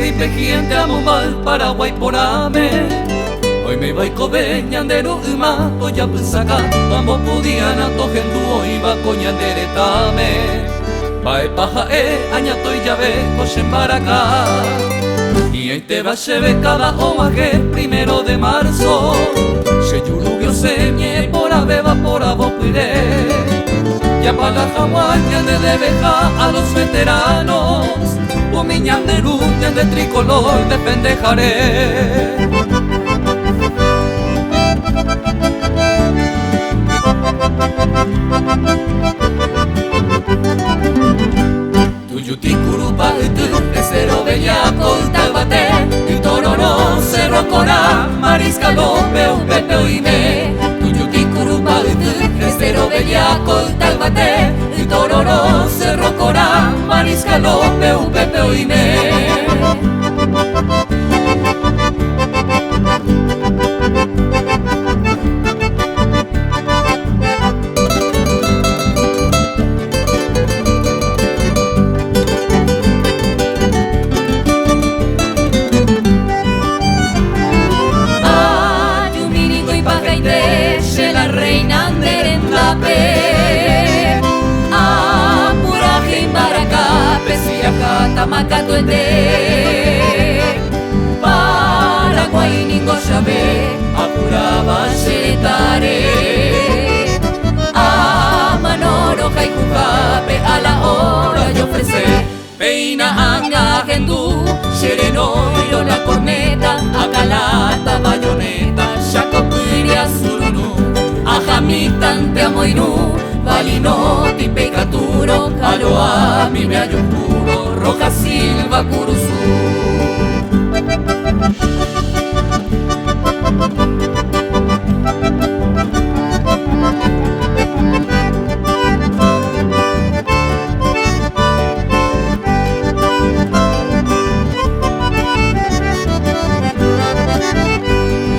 ripe gente amo mal Paraguay por ame. Hoy me voy cobeñandero uma toya pusaka Tambo pudiana tojendu hoy va coñanderetame. Bae paja añato y llave cochen baracá. Y ahí te va lleve cada oaje 1 de marzo. Se lluvio señe por abeba por abopiré. Ya para la jaguaña de debeja a los veteranos. O miñan de luña de tricolor de pendejaré. Tuyuti curupa cero bellaco talbate. Y tororo cerro corá mariscalo peu pepe oime. Tuyuti curupa cero bellaco talbate. Y tororo cerro corá mariscalo peu pepe oime. Tamacato ete Paraguay ningo llave Apuraba xeretare A Manoro Jaicucape a la hora yo ofrece Peina anga gendú Xereno y la corneta Acalata bayoneta Xacopiria surunu Ajamictante amoinú Valino tipecaturo Caloa mi me ayunturo Roja Silva Curuzú.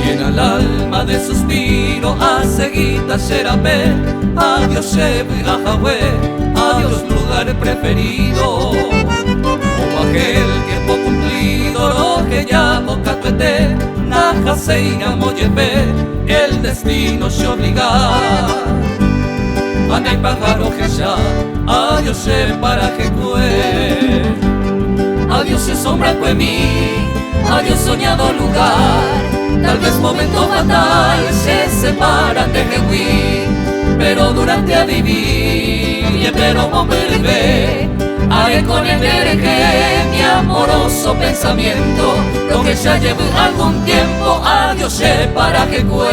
Llena el alma de suspiro a seguita xerape. Adiós Chepe a Jahue, adiós lugar preferido. Como aquel tiempo cumplido, lo que ya toca tuete, naja seina moyepe, el destino se obliga. Anda y pájaro que ya, adiós para que cue. Adiós se sombra que mí, adiós soñado lugar. Tal vez momento fatal se separan de Jehuí. Pero durante a vivir, pero volveré a con el dereje mi amoroso pensamiento. Lo que ya llevo algún tiempo, adiós para que cue.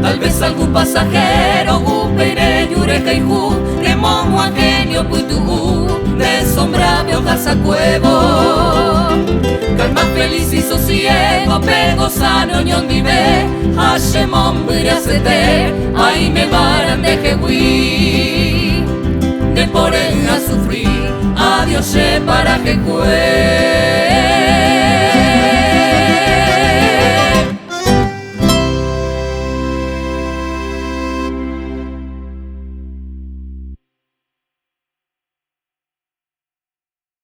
Tal vez algún pasajero Upeire, yureja y ju Remomo agenio putu De sombra me hojas a cuevo Calma feliz y sosiego Pego sano ñon vive Hashemon buriacete Ahí me varan de jehuí De por a sufrir Adiós para que cue.